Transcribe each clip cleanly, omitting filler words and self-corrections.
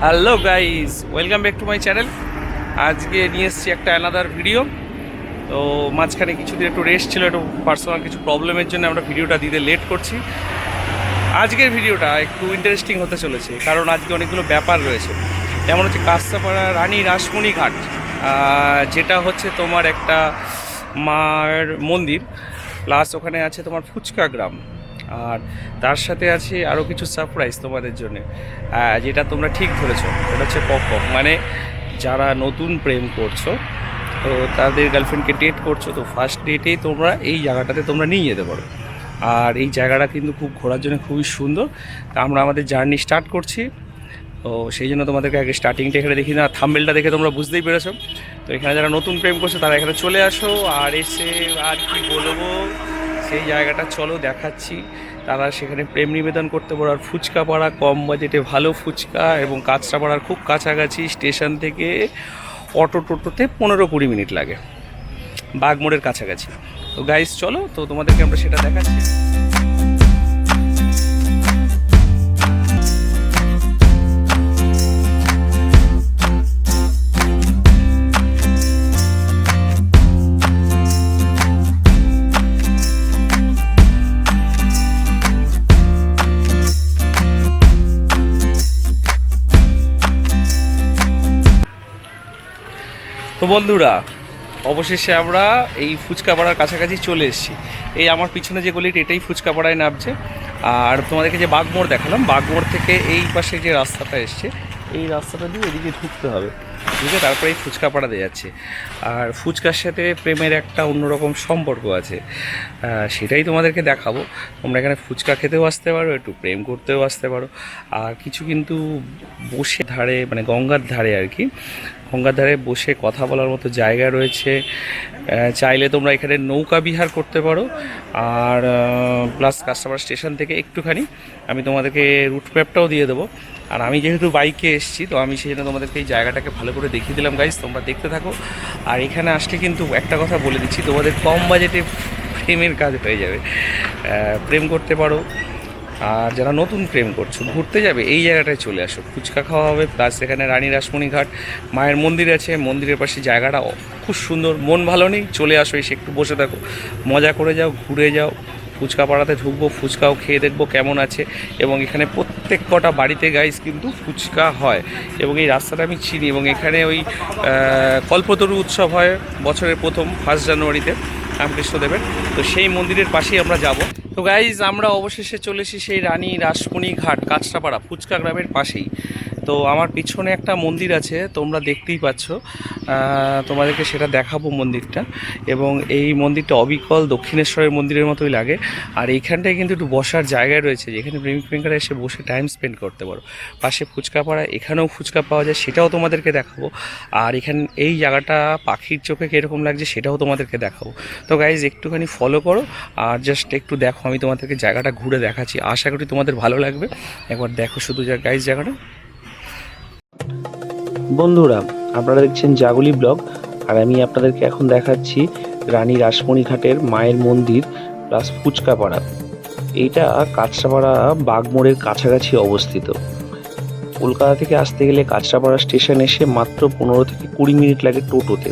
Hello guys, welcome back to my channel. আজকে নিয়ে এসেছি একটা অ্যানাদার ভিডিও। তো মাঝখানে কিছুদিন একটু রেস্ট ছিল, একটু পার্সোনাল কিছু প্রবলেমের জন্য আমরা ভিডিওটা দিতে লেট করছি। আজকের ভিডিওটা একটু ইন্টারেস্টিং হতে চলেছে, কারণ আজকে অনেকগুলো ব্যাপার রয়েছে। যেমন হচ্ছে কাঁচরাপাড়া রানী রাসমণি ঘাট, যেটা হচ্ছে তোমার একটা মায়ের মন্দির, প্লাস ওখানে আছে তোমার ফুচকা গ্রাম, আর তার সাথে আছে আরও কিছু সারপ্রাইজ তোমাদের জন্য, যেটা তোমরা ঠিক ধরেছো। এটা হচ্ছে পক পক, মানে যারা নতুন প্রেম করছো, তো তাদের গার্লফ্রেন্ডকে ডেট করছো, তো ফার্স্ট ডেটেই তোমরা এই জায়গাটাতে তোমরা নিয়ে যেতে পারো। আর এই জায়গাটা কিন্তু খুব ঘোরার জন্য খুবই সুন্দর। তা আমরা আমাদের জার্নি স্টার্ট করছি। তো সেই জন্য তোমাদেরকে আগে স্টার্টিংটা এখানে দেখি না, থাম্বেলটা দেখে তোমরা বুঝতেই পেরেছো। তো এখানে যারা নতুন প্রেম করছো তারা এখানে চলে আসো, আর এসে আর কি বলবো, সেই জায়গাটা চলো দেখাচ্ছি। তারা সেখানে প্রেম নিবেদন করতে পারো। আর ফুচকা পাড়া কম বাজেটে ভালো ফুচকা, এবং কাঁচরাপাড়ার খুব কাছাকাছি, স্টেশন থেকে অটো টোটোতে 15-20 মিনিট লাগে, বাগমোড়ের কাছাকাছি। তো গাইস চলো, তো তোমাদেরকে আমরা সেটা দেখাচ্ছি। তো বন্ধুরা, অবশেষে আমরা এই ফুচকা পাড়ার কাছাকাছি চলে এসেছি। এই আমার পিছনে যে গলিটা, এটাই ফুচকা পাড়ায় নামছে। আর তোমাদেরকে যে বাগমোড় দেখালাম, বাগমোড় থেকে এই পাশে যে রাস্তাটা এসছে, এই রাস্তাটা দিয়ে এদিকে ঢুকতে হবে, ঢুকে তারপরে এই ফুচকা পাড়া দিয়ে যাচ্ছে। আর ফুচকার সাথে প্রেমের একটা অন্যরকম সম্পর্ক আছে, সেটাই তোমাদেরকে দেখাবো। তোমরা এখানে ফুচকা খেতেও আসতে পারো, একটু প্রেম করতেও আসতে পারো। আর কিছু কিন্তু বসে ধারে, মানে গঙ্গার ধারে আর কি, গঙ্গার ধারে বসে কথা বলার মতো জায়গা রয়েছে। চাইলে তোমরা এখানে নৌকা বিহার করতে পারো। আর প্লাস কাঁচরাপাড়া স্টেশন থেকে একটুখানি আমি তোমাদেরকে রুট ম্যাপটাও দিয়ে দেবো। আর আমি যেহেতু বাইকে এসেছি, তো আমি সেই জন্য তোমাদেরকে এই জায়গাটাকে ভালো করে দেখিয়ে দিলাম। গাইজ, তোমরা দেখতে থাকো। আর এখানে আসলে কিন্তু একটা কথা বলে দিচ্ছি, তোমাদের কম বাজেটে প্রেমের কাজ হয়ে যাবে। প্রেম করতে পারো। আর যারা নতুন প্রেম করছো, ঘুরতে যাবে, এই জায়গাটায় চলে আসো। ফুচকা খাওয়া হবে, প্লাস এখানে রানী রাসমণি ঘাট মায়ের মন্দির আছে, মন্দিরের পাশে জায়গাটা খুব সুন্দর। মন ভালো নেই, চলে আসো, এসে একটু বসে থাকো, মজা করে যাও, ঘুরে যাও। ফুচকা পাড়াতে ঢুকবো, ফুচকাও খেয়ে দেখবো কেমন আছে। এবং এখানে প্রত্যেক কটা বাড়িতে গাইস কিন্তু ফুচকা হয়, এবং এই রাস্তাটা আমি চিনি। এবং এখানে ওই কল্পতরু উৎসব হয় বছরের প্রথম 1 জানুয়ারিতে, রামকৃষ্ণদেবের। তো সেই মন্দিরের পাশেই আমরা যাব। তো গাইজ, আমরা অবশেষে চলে এসেছি সেই রানী রাসমণি ঘাট, কাঁচরাপাড়া ফুচকা গ্রামের পাশেই। তো আমার পিছনে একটা মন্দির আছে, তোমরা দেখতেই পাচ্ছ। তোমাদেরকে সেটা দেখাবো মন্দিরটা। এবং এই মন্দিরটা অবিকল দক্ষিণেশ্বরের মন্দিরের মতোই লাগে। আর এইখানটায় কিন্তু একটু বসার জায়গা রয়েছে, যেখানে প্রেমিক প্রেমিকারা এসে বসে টাইম স্পেন্ড করতে পারো। পাশে ফুচকা পাড়া, এখানেও ফুচকা পাওয়া যায়, সেটাও তোমাদেরকে দেখাবো। আর এখানে এই জায়গাটা পাখির চোখে কীরকম লাগছে সেটাও তোমাদেরকে দেখাবো। তো গাইজ, একটুখানি ফলো করো, আর জাস্ট একটু দেখো, আমি তোমাদেরকে জায়গাটা ঘুরে দেখাচ্ছি। আশা করি তোমাদের ভালো লাগবে। একবার দেখো শুধু গাইজ জায়গাটা। বন্ধুরা, আপনারা দেখছেন জাগুলি ব্লগ, আর আমি আপনাদেরকে এখন দেখাচ্ছি রানী রাসমণি ঘাটের মায়ের মন্দির প্লাস ফুচকা পাড়া। এইটা কাঁচরাপাড়া বাগমোড়ের কাছাকাছি অবস্থিত। কলকাতা থেকে আসতে গেলে কাঁচরাপাড়া স্টেশন এসে মাত্র 15-20 মিনিট লাগে টোটোতে।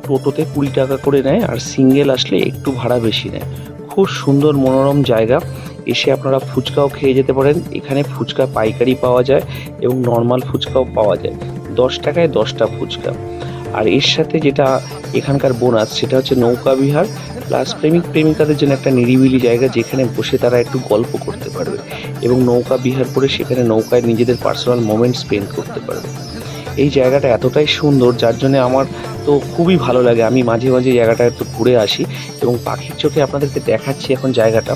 20 টাকা করে নেয়, আর সিঙ্গেল আসলে একটু ভাড়া বেশি নেয়। খুব সুন্দর মনোরম জায়গা। এসে আপনারা ফুচকাও খেয়ে যেতে পারেন। এখানে ফুচকা পাইকারি পাওয়া যায় এবং নর্মাল ফুচকাও পাওয়া যায়। 10 টাকায় 10টা ফুচকা। আর এর সাথে যেটা এখানকার বোনাস, সেটা হচ্ছে নৌকা বিহার, প্লাস প্রেমিক প্রেমিকাদের জন্য একটা নিরিবিলি জায়গা, যেখানে বসে তারা একটু গল্প করতে পারবে এবং নৌকা বিহার করে সেখানে নৌকায় নিজেদের পার্সোনাল মোমেন্ট স্পেন্ড করতে পারবে। এই জায়গাটা এতটাই সুন্দর, যার জন্য আমার তো খুবই ভালো লাগে। আমি মাঝে মাঝে জায়গাটা একটু ঘুরে আসি এবং পাখির চোখে আপনাদেরকে দেখাচ্ছি এখন জায়গাটা।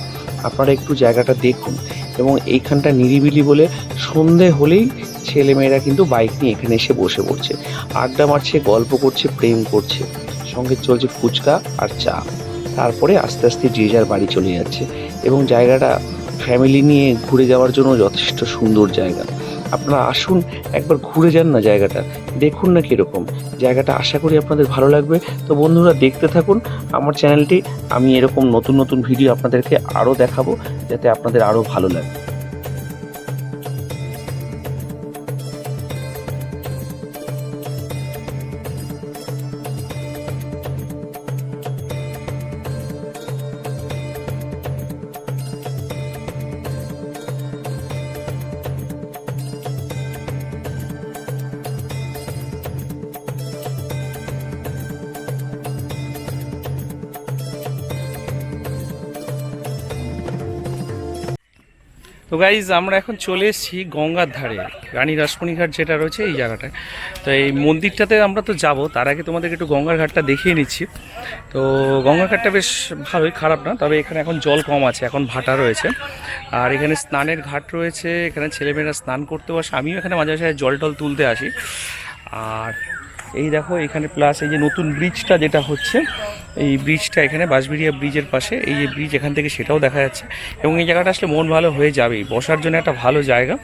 আপনারা একটু জায়গাটা দেখুন। এবং এইখানটা নিরিবিলি বলে সন্ধে হলেই ছেলেমেয়েরা কিন্তু বাইক নিয়ে এখানে এসে বসে পড়ছে, আড্ডা মারছে, গল্প করছে, প্রেম করছে, সঙ্গে চলছে ফুচকা আর চা। তারপরে আস্তে আস্তে যে যার বাড়ি চলে যাচ্ছে। এবং জায়গাটা ফ্যামিলি নিয়ে ঘুরে যাওয়ার জন্য যথেষ্ট সুন্দর জায়গা। আপনারা আসুন, একবার ঘুরে যান না, জায়গাটা দেখুন না কীরকম। জায়গাটা আশা করি আপনাদের ভালো লাগবে। তো বন্ধুরা, দেখতে থাকুন আমার চ্যানেলটি। আমি এরকম নতুন নতুন ভিডিও আপনাদেরকে আরও দেখাবো, যাতে আপনাদের আরও ভালো লাগে। তো গাইজ আমরা এখন চলে এসেছি গঙ্গার ধারে, রানী রাসমণি ঘাট যেটা রয়েছে এই জায়গাটায়। তো এই মন্দিরটাতে আমরা তো যাব, তার আগে তোমাদেরকে একটু গঙ্গার ঘাটটা দেখিয়ে নিচ্ছি। তো গঙ্গার ঘাটটা বেশ ভালোই, খারাপ না, তবে এখানে এখন জল কম আছে, এখন ভাটা রয়েছে। আর এখানে স্নানের ঘাট রয়েছে, এখানে ছেলেমেয়েরা স্নান করতেও আসে, আমিও এখানে মাঝে মাঝে জল টল তুলতে আসি। আর এই দেখো এখানে প্লাস এই যে নতুন ব্রিজটা যেটা হচ্ছে, এই ব্রিজটা এখানে বাঁশবেড়িয়া ব্রিজের পাশে, এই যে ব্রিজ এখান থেকে সেটাও দেখা যাচ্ছে। এবং এই জায়গাটা আসলে মন ভালো হয়ে যাবেই, বসার জন্য একটা ভালো জায়গা।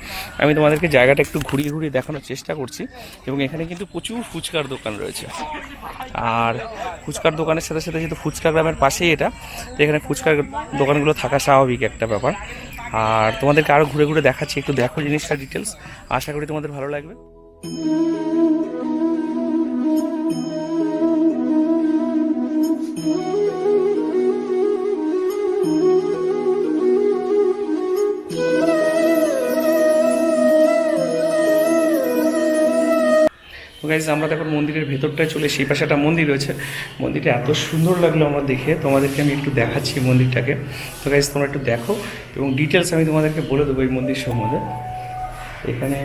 আমি তোমাদেরকে জায়গাটা একটু ঘুরিয়ে ঘুরিয়ে দেখানোর চেষ্টা করছি। এবং এখানে কিন্তু প্রচুর ফুচকার দোকান রয়েছে। আর ফুচকার দোকানের সাথে সাথে যেহেতু ফুচকা গ্রামের পাশেই এটা, তো এখানে ফুচকার দোকানগুলো থাকা স্বাভাবিক একটা ব্যাপার। আর তোমাদেরকে আরও ঘুরে ঘুরে দেখাচ্ছি, একটু দেখো জিনিসটা ডিটেলস, আশা করি তোমাদের ভালো লাগবে। তো গাইজ আমরা এখন মন্দিরের ভেতরটায় চলে, সেই পাশে একটা মন্দির রয়েছে। মন্দিরটা এত সুন্দর লাগলো আমার দেখে, তোমাদেরকে আমি একটু দেখাচ্ছি মন্দিরটাকে। তো গাইজ তোমরা একটু দেখো, এবং ডিটেলস আমি তোমাদেরকে বলে দেবো এই মন্দির সম্বন্ধে। এখানে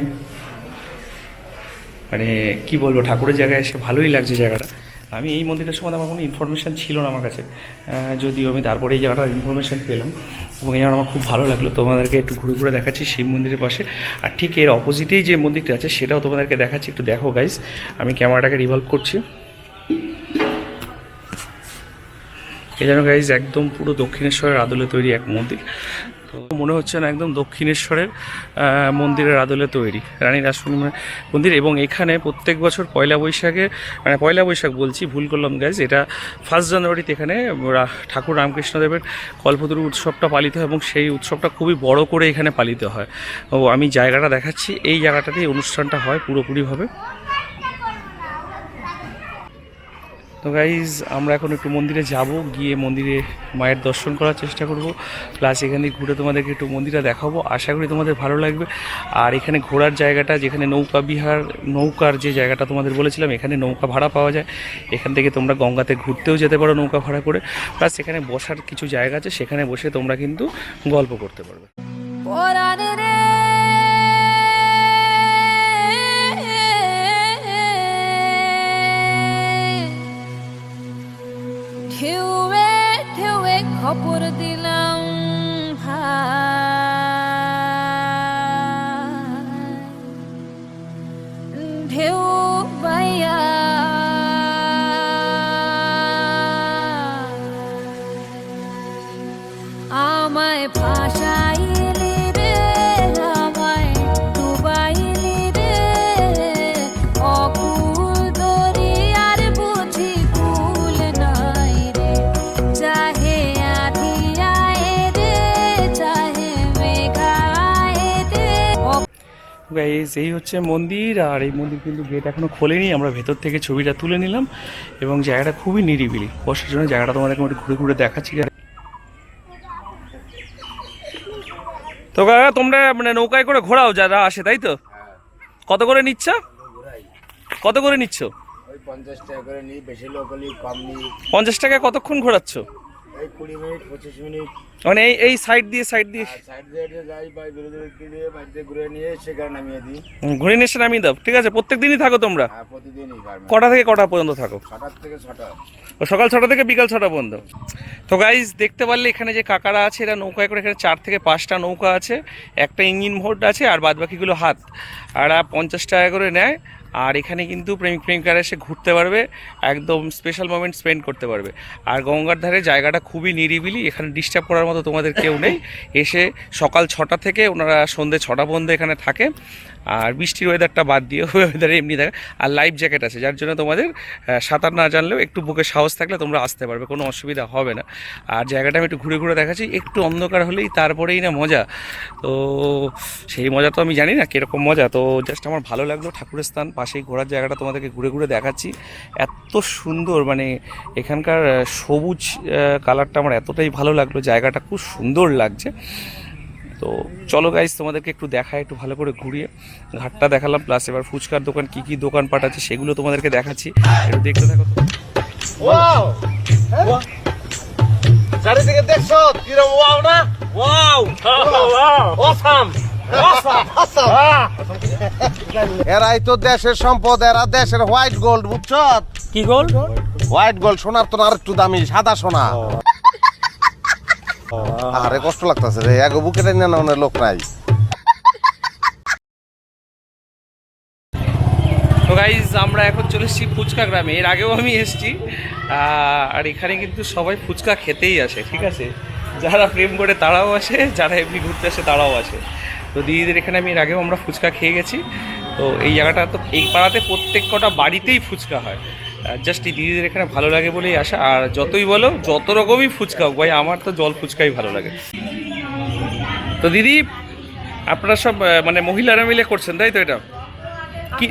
মানে কি বলবো, ঠাকুরের জায়গায় এসে ভালোই লাগছে জায়গাটা। আমি এই মন্দিরের সম্বন্ধে আমার কোনো ইনফরমেশান ছিল না আমার কাছে, যদিও আমি তারপরে এই জায়গাটার ইনফরমেশান পেলাম, এবং এই জায়গাটা আমার খুব ভালো লাগলো। তোমাদেরকে একটু ঘুরে ঘুরে দেখাচ্ছি শিব মন্দিরের পাশে। আর ঠিক এর অপোজিটেই যে মন্দিরটা আছে সেটাও তোমাদেরকে দেখাচ্ছি, একটু দেখো গাইজ। আমি ক্যামেরাটাকে রিভলভ করছি। এই যেন গাইজ একদম পুরো দক্ষিণেশ্বরের আদলে তৈরি এক মন্দির। তো মনে হচ্ছে না, একদম দক্ষিণেশ্বরের মন্দিরের আদলে তৈরি রানী রাসমণি মন্দির। এবং এখানে প্রত্যেক বছর পয়লা বৈশাখে, মানে পয়লা বৈশাখ বলছি, ভুল করলাম গাইজ, এটা 1 জানুয়ারিতে এখানে ঠাকুর রামকৃষ্ণদেবের কল্পতরু উৎসবটা পালিত হয়, এবং সেই উৎসবটা খুবই বড় করে এখানে পালিত হয়। ও আমি জায়গাটা দেখাচ্ছি, এই জায়গাটাতেই অনুষ্ঠানটা হয় পুরোপুরিভাবে। তো গাইজ আমরা এখন একটু মন্দিরে যাব, গিয়ে মন্দিরে মায়ের দর্শন করার চেষ্টা করব, প্লাস এখানে ঘুরে তোমাদেরকে একটু মন্দিরটা দেখাবো, আশা করি তোমাদের ভালো লাগবে। আর এখানে ঘোরার জায়গাটা, যেখানে নৌকা বিহার, নৌকার যে জায়গাটা তোমাদের বলেছিলাম, এখানে নৌকা ভাড়া পাওয়া যায়, এখান থেকে তোমরা গঙ্গাতে ঘুরতেও যেতে পারো নৌকা ভাড়া করে। প্লাস এখানে বসার কিছু জায়গা আছে, সেখানে বসে তোমরা কিন্তু গল্প করতে পারবে। ঢেউয়ে ঢেউয়ে খবর দিলাম ঢেউ বাইয়া আমায় ভাষাইলি রে, আমায় ডুবাইলি রে, অকুল দরিয়ার বুঝি কুল নাই রে, চাহে আধি আয়ে রে, চাহে মেঘা আয়ে রে। গাইজ এই হচ্ছে মন্দির, আর এই মন্দির কিন্তু গেট এখনো খোলেনি। আমরা ভেতর থেকে ছবিটা তুলে নিলাম, এবং জায়গাটা খুবই নিরিবিলি, বসার জন্য জায়গাটা তোমাদেরকে একটু ঘুরে ঘুরে দেখাচ্ছি। তো কাকা তোমরা মানে নৌকায় করে ঘোরাও যারা আসে, তাই তো? কত করে নিচ্ছ? কত করে নিচ্ছ? ওই 50 টাকা করে নিই, বেশি লোক হলে কম নিই। 50 টাকায় কতক্ষণ ঘোরাচ্ছ? এই 20 মিনিট 25 মিনিট। মানে এই সাইড দিয়ে সাইড দিয়ে যাই, বা বিরোধী দিয়ে বাড়িতে ঘুরে নিয়ে সেখানে নামিয়ে দিই। ঘুরে নিয়ে এসে নামিয়ে দাও, ঠিক আছে? প্রত্যেক দিনই থাকো তোমরা? হ্যাঁ, প্রতিদিনই। কটা থেকে কটা পর্যন্ত থাকো? 6টা থেকে 6টা। ও সকাল 6টা থেকে বিকাল 6টা পর্যন্ত। তো গাইজ দেখতে পারলে এখানে যে কাকারা আছে, এরা নৌকায় করে, এখানে 4 থেকে 5টা নৌকা আছে, একটা ইঞ্জিন ভোট আছে, আর বাদ বাকিগুলো হাত। আর 50 টাকা করে নেয়। আর এখানে কিন্তু প্রেমিক প্রেমিকারা এসে ঘুরতে পারবে, একদম স্পেশাল মোমেন্ট স্পেন্ড করতে পারবে। আর গঙ্গার ধারে জায়গাটা খুবই নিরিবিলি, এখানে ডিস্টার্ব করার মতো তোমাদের কেউ নেই। এসে সকাল 6টা থেকে ওনারা সন্ধ্যে 6টা পর্যন্ত এখানে থাকে। আর বৃষ্টির ওয়েদারটা বাদ দিয়ে ওয়েদারে এমনি থাকে। আর লাইফ জ্যাকেট আছে, যার জন্য তোমাদের সাঁতার না জানলেও একটু বুকে সাহস থাকলে তোমরা আসতে পারবে, কোনো অসুবিধা হবে না। আর জায়গাটা আমি একটু ঘুরে ঘুরে দেখাচ্ছি, একটু অন্ধকার হলেই তারপরেই না মজা। তো সেই মজা তো আমি জানি না কীরকম মজা, তো জাস্ট আমার ভালো লাগলো। ঠাকুরের স্থান পাশেই ঘোরার জায়গাটা তোমাদেরকে ঘুরে ঘুরে দেখাচ্ছি, এত সুন্দর, মানে এখানকার সবুজ কালারটা আমার এতটাই ভালো লাগলো, জায়গাটা খুব সুন্দর লাগছে। তো চলো গাইজ তোমাদেরকে একটু দেখায়, একটু ভালো করে ঘুরিয়ে। ঘাটটা দেখালাম, প্লাস এবার ফুচকার দোকান কী কী দোকানপাট আছে সেগুলো তোমাদেরকে দেখাচ্ছি, একটু দেখতে থাকো। চারিদিকে দেখছো কিরম ওয়াও না ওয়াও অসাম এরাই তো দেশের সম্পদ, এরা দেশের হোয়াইট গোল্ড, বুঝছো? কি গোল্ড? হোয়াইট গোল্ড, সোনার তো আর একটু দামি, সাদা সোনা। আরে কষ্ট লাগতেছে রে, এগো বুকে টেনে না লোক নাই। তো গাইজ আমরা এখন চলে এসেছি ফুচকা গ্রামে। এর আগেও আমি এসেছি, আর এখানে কিন্তু সবাই ফুচকা খেতেই আসে, ঠিক আছে? যারা প্রেম করে তারাও আসে, যারা এমনি ঘুরতে আসে তারাও আসে। তো দিদিদের এখানে আমি এর আগেও আমরা ফুচকা খেয়ে গেছি। তো এই জায়গাটা তো এই পাড়াতে প্রত্যেক কটা বাড়িতেই ফুচকা হয়। জাস্ট এই দিদিদের এখানে ভালো লাগে বলেই আসা। আর যতই বলো যত রকমই ফুচকা হোক ভাই, আমার তো জল ফুচকাই ভালো লাগে। তো দিদি আপনারা সব মানে মহিলারা মিলে করছেন তাই তো? এটা কি?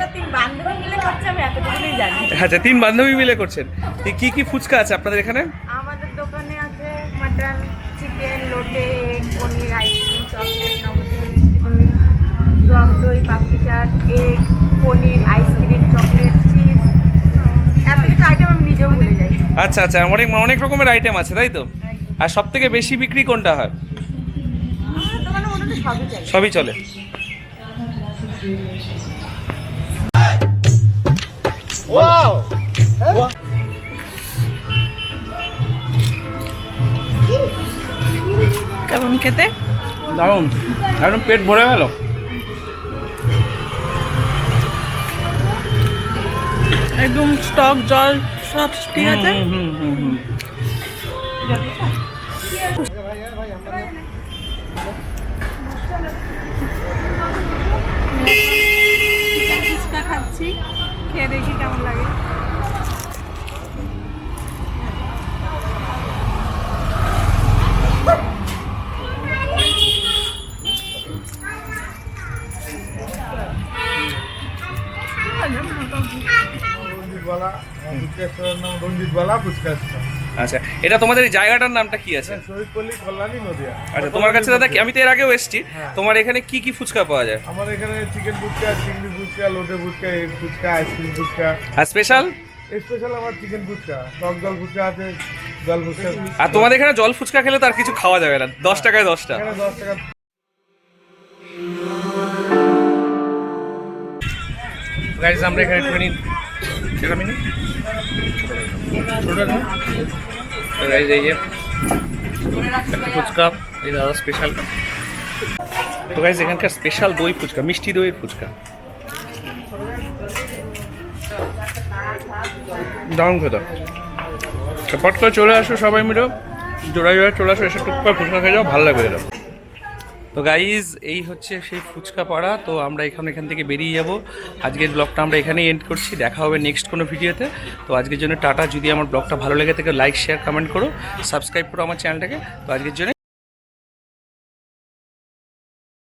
আচ্ছা, 3 বান্ধবী মিলে করছেন। কি কি ফুচকা আছে আপনাদের এখানে? আমাদের দোকানে আছে মাটন, চিকেন, লোটে, পনির, আইসক্রিম, চকলেট, নবদ্বীপ, টক দই, পাপড়ি চাট, এগ, পনির, আইসক্রিম, চকলেট, চিজ, এত কিছু আইটেম আমি নিজেও ভুলে যাই। আচ্ছা আচ্ছা, অনেক অনেক রকমের আইটেম আছে তাই তো? আর সব থেকে বেশি বিক্রি কোনটা হয়? আমাদের দোকানে মোটামুটি সবই চাই। সবই চলে। ওয়াও কেমন খেতে? দারুণ, একদম পেট ভরে গেল। একদম স্টক, জল সব ঠিক আছে। ফুচকা খাচ্ছি, খেয়ে দেখি কেমন লাগে। আচ্ছা, এটা তোমাদের এই জায়গাটার নামটা কি আছে? শহীদপল্লী, কল্যাণী, নদিয়া। আচ্ছা, তোমার কাছে দাদা আমি তো এর আগেও এসেছি, তোমার এখানে কি কি ফুচকা পাওয়া যায়? আমার এখানে চিকেন ফুচকা, চিংড়ি ফুচকা, লোটে ফুচকা, এগ ফুচকা, আইসক্রিম ফুচকা। আর স্পেশাল? স্পেশাল আমার চিকেন ফুচকা, টক জল ফুচকা আছে, জল ফুচকা। আর তোমাদের এখানে জল ফুচকা খেলে তো আর কিছু খাওয়া যাবে না, 10 টাকায় 10টা। এখানে 10 টাকা। গাইজ আমরা এখানে একটুখানি সেটা মিনি ছোটো গাইজ এই যে একটা ফুচকা, এই দাদা স্পেশাল। তো গাইজ এখানকার স্পেশাল দই ফুচকা, মিষ্টি দইয়ের ফুচকা দারুণ খেতে। পট করে চলে আসো সবাই মিলে, জোড়ায় জোড়ায় চলে আসো, এসে টুক করে ফুচকা খেয়ে যাও, ভালো লাগবে এরকম। তো গাইজ এই হচ্ছে সেই ফুচকা পাড়া। তো আমরা এখান থেকে বেরিয়ে যাব। আজকের ব্লগটা আমরা এখানেই এন্ড করছি, দেখা হবে নেক্সট কোনো ভিডিওতে। তো আজকের জন্য টাটা। যদি আমার ব্লগটা ভালো লেগে থাকে লাইক, শেয়ার, কমেন্ট করো, সাবস্ক্রাইব করো আমার চ্যানেলটাকে। তো আজকের জন্য